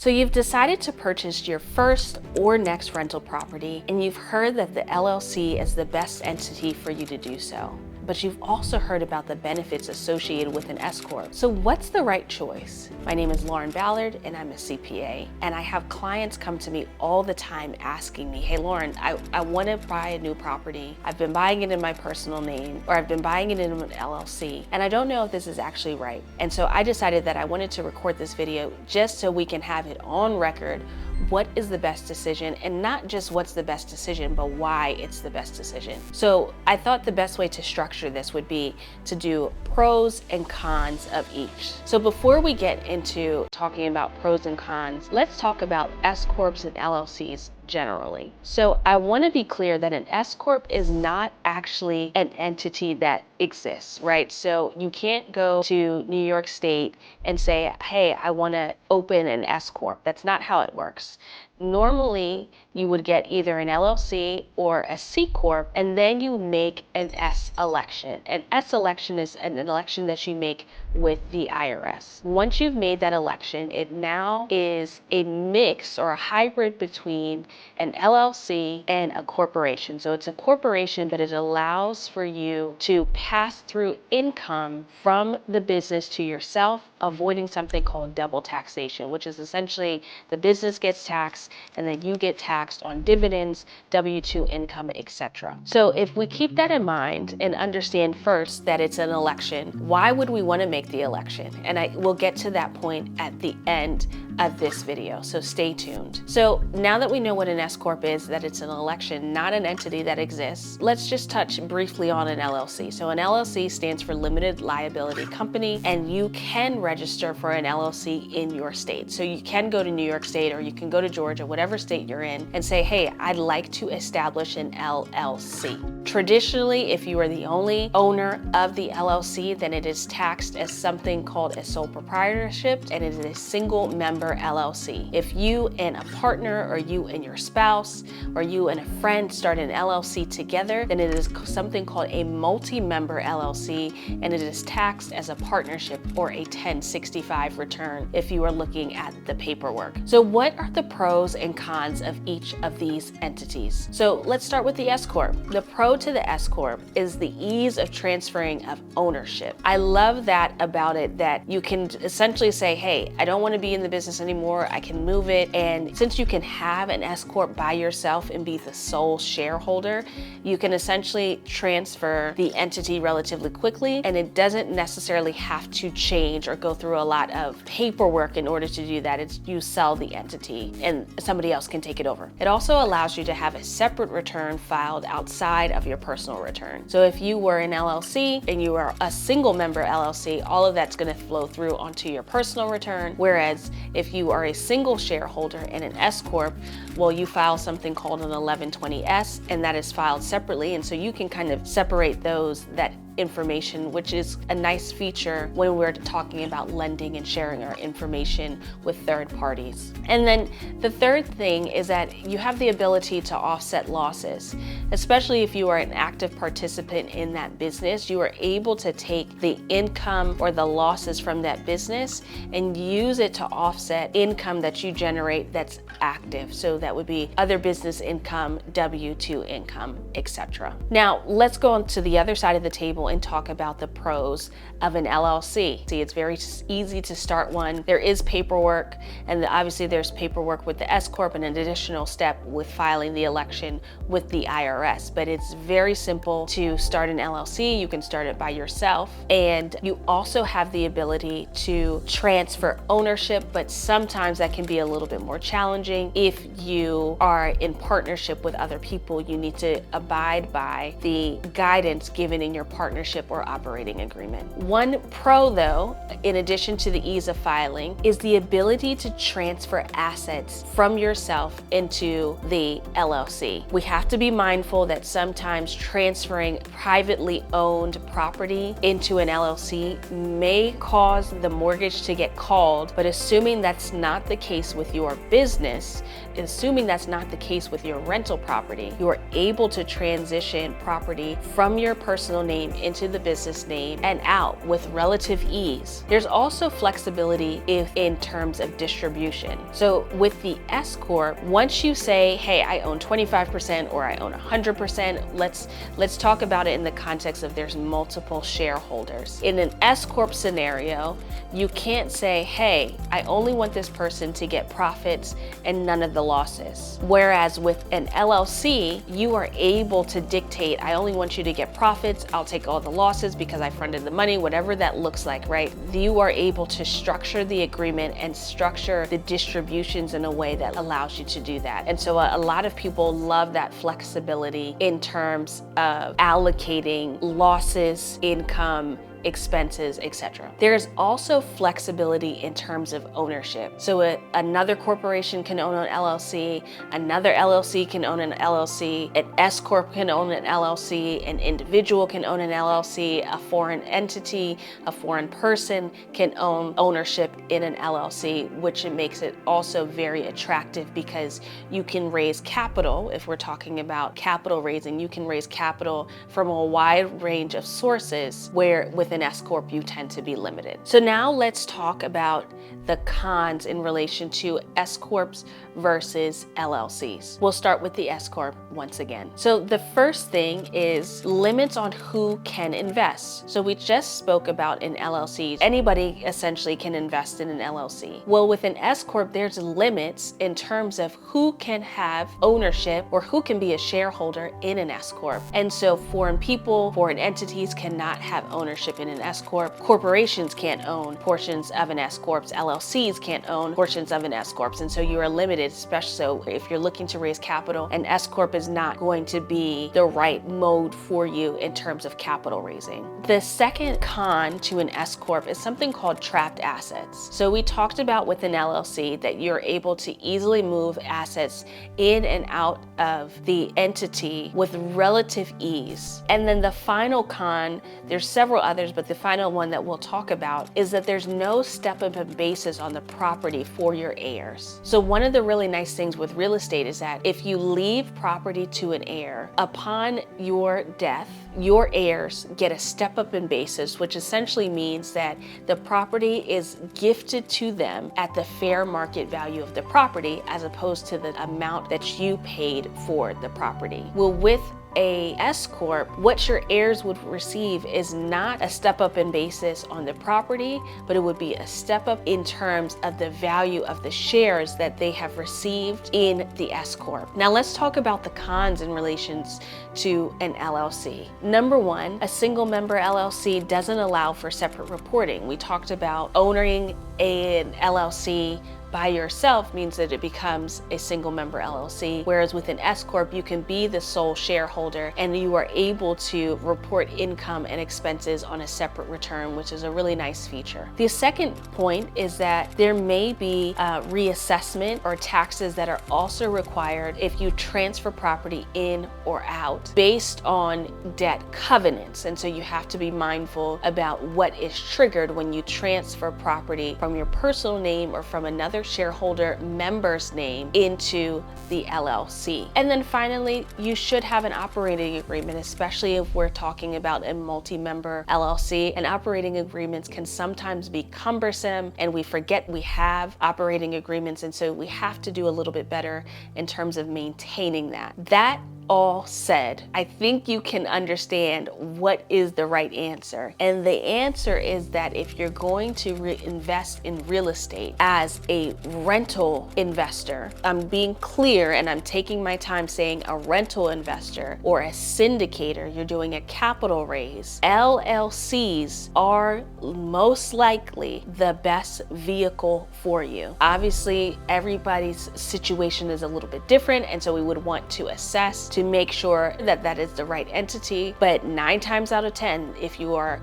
So you've decided to purchase your first or next rental property, and you've heard that the LLC is the best entity for you to do so. But you've also heard about the benefits associated with an S Corp. So what's the right choice? My name is Lauren Ballard and I'm a CPA, and I have clients come to me all the time asking me, hey Lauren, I want to buy a new property. I've been buying it in my personal name, or I've been buying it in an LLC, and I don't know if this is actually right. And so I decided that I wanted to record this video just so we can have it on record. What is the best decision, and not just what's the best decision, but why it's the best decision. So I thought the best way to structure this would be to do pros and cons of each. So before we get into talking about pros and cons, let's talk about S Corps and LLCs generally. So I want to be clear that an S Corp is not actually an entity that exists, right? So you can't go to New York State and say, hey, I want to open an S Corp. That's not how it works. Normally, you would get either an LLC or a C Corp, and then you make an S election. An S election is an election that you make with the IRS. Once you've made that election, it now is a mix or a hybrid between an LLC and a corporation. So it's a corporation, but it allows for you to pass through income from the business to yourself, avoiding something called double taxation, which is essentially the business gets taxed and then you get taxed on dividends, W-2 income, etc. So if we keep that in mind and understand first that it's an election, why would we want to make the election? And I will get to that point at the end of this video, so stay tuned. So now that we know what an S Corp is, that it's an election, not an entity that exists, let's just touch briefly on an LLC. So an LLC stands for Limited Liability Company, and you can register for an LLC in your state. So you can go to New York State, or you can go to Georgia, whatever state you're in, and say, hey, I'd like to establish an LLC. Traditionally, if you are the only owner of the LLC, then it is taxed as something called a sole proprietorship, and it is a single member LLC. If you and a partner, or you and your spouse, or you and a friend start an LLC together, then it is something called a multi-member LLC, and it is taxed as a partnership or a 1065 return if you are looking at the paperwork. So what are the pros and cons of each of these entities? So let's start with the S Corp. The pro to the S Corp is the ease of transferring of ownership. I love that about it, that you can essentially say, hey, I don't want to be in the business anymore, I can move it. And since you can have an S Corp by yourself and be the sole shareholder, you can essentially transfer the entity relatively quickly, and it doesn't necessarily have to change or go through a lot of paperwork in order to do that. It's you sell the entity and somebody else can take it over. It also allows you to have a separate return filed outside of your personal return. So if you were an LLC and you are a single member LLC, all of that's going to flow through onto your personal return. Whereas if you are a single shareholder in an S Corp, well, you file something called an 1120S, and that is filed separately. And so you can kind of separate that information, which is a nice feature when we're talking about lending and sharing our information with third parties. And then the third thing is that you have the ability to offset losses, especially if you are an active participant in that business. You are able to take the income or the losses from that business and use it to offset income that you generate that's active. So that would be other business income, W-2 income, etc. Now let's go on to the other side of the table and talk about the pros of an LLC. See, it's very easy to start one. There is paperwork, and obviously there's paperwork with the S Corp and an additional step with filing the election with the IRS, but it's very simple to start an LLC. You can start it by yourself, and you also have the ability to transfer ownership, but sometimes that can be a little bit more challenging. If you are in partnership with other people, you need to abide by the guidance given in your partnership or operating agreement. One pro, though, in addition to the ease of filing, is the ability to transfer assets from yourself into the LLC. We have to be mindful that sometimes transferring privately owned property into an LLC may cause the mortgage to get called, but assuming that's not the case with your business, assuming that's not the case with your rental property, you are able to transition property from your personal name into the business name and out with relative ease. There's also flexibility in terms of distribution. So with the S Corp, once you say, hey, I own 25% or I own 100%, let's talk about it in the context of there's multiple shareholders. In an S Corp scenario, you can't say, hey, I only want this person to get profits and none of the losses. Whereas with an LLC, you are able to dictate, I only want you to get profits, I'll take all the losses because I fronted the money, whatever that looks like, right? You are able to structure the agreement and structure the distributions in a way that allows you to do that. And so a lot of people love that flexibility in terms of allocating losses, income, expenses, etc. There's also flexibility in terms of ownership. So another corporation can own an LLC, another LLC can own an LLC, an S Corp can own an LLC, an individual can own an LLC, a foreign entity, a foreign person can own ownership in an LLC, which makes it also very attractive because you can raise capital. If we're talking about capital raising, you can raise capital from a wide range of sources, where with an S Corp you tend to be limited. So now let's talk about the cons in relation to S Corps versus LLCs. We'll start with the S Corp once again. So the first thing is limits on who can invest. So we just spoke about in LLCs, anybody essentially can invest in an LLC. Well, with an S Corp, there's limits in terms of who can have ownership or who can be a shareholder in an S Corp. And so foreign people, foreign entities cannot have ownership in an S Corp. Corporations can't own portions of an S Corp. LLCs can't own portions of an S Corp. And so you are limited, especially so if you're looking to raise capital, an S Corp is not going to be the right mode for you in terms of capital raising. The second con to an S Corp is something called trapped assets. So we talked about with an LLC that you're able to easily move assets in and out of the entity with relative ease. And then the final con, there's several others, but the final one that we'll talk about is that there's no step-up basis on the property for your heirs. So one of the really nice things with real estate is that if you leave property to an heir, upon your death, your heirs get a step-up in basis, which essentially means that the property is gifted to them at the fair market value of the property as opposed to the amount that you paid for the property. Well, with a S Corp, what your heirs would receive is not a step up in basis on the property, but it would be a step up in terms of the value of the shares that they have received in the S Corp. Now let's talk about the cons in relations to an LLC. Number one, a single member LLC doesn't allow for separate reporting. We talked about owning an LLC by yourself means that it becomes a single member LLC, whereas with an S Corp, you can be the sole shareholder and you are able to report income and expenses on a separate return, which is a really nice feature. The second point is that there may be reassessment or taxes that are also required if you transfer property in or out based on debt covenants. And so you have to be mindful about what is triggered when you transfer property from your personal name or from another shareholder member's name into the LLC. And then finally, you should have an operating agreement, especially if we're talking about a multi-member LLC. And operating agreements can sometimes be cumbersome and we forget we have operating agreements. And so we have to do a little bit better in terms of maintaining that. That all said, I think you can understand what is the right answer. And the answer is that if you're going to invest in real estate as a rental investor, I'm being clear and I'm taking my time saying a rental investor or a syndicator, you're doing a capital raise, LLCs are most likely the best vehicle for you. Obviously, everybody's situation is a little bit different, and so we would want to assess to make sure that that is the right entity. But 9 times out of 10, if you are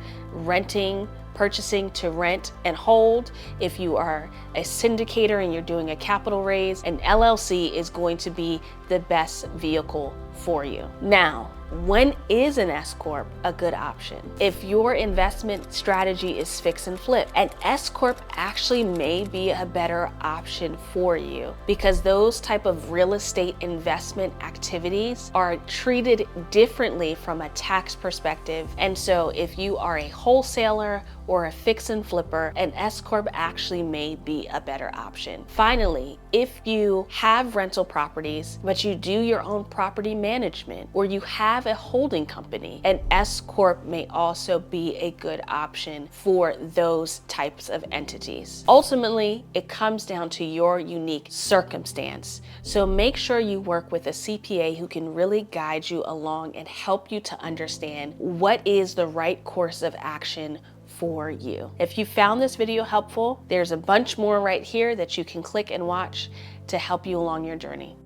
purchasing to rent and hold, if you are a syndicator and you're doing a capital raise, an LLC is going to be the best vehicle for you. Now, when is an S Corp a good option? If your investment strategy is fix and flip, an S Corp actually may be a better option for you because those type of real estate investment activities are treated differently from a tax perspective. And so if you are a wholesaler or a fix and flipper, an S Corp actually may be a better option. Finally, if you have rental properties, but you do your own property management, or you have a holding company, an S Corp may also be a good option for those types of entities. Ultimately, it comes down to your unique circumstance. So make sure you work with a CPA who can really guide you along and help you to understand what is the right course of action for you. If you found this video helpful, there's a bunch more right here that you can click and watch to help you along your journey.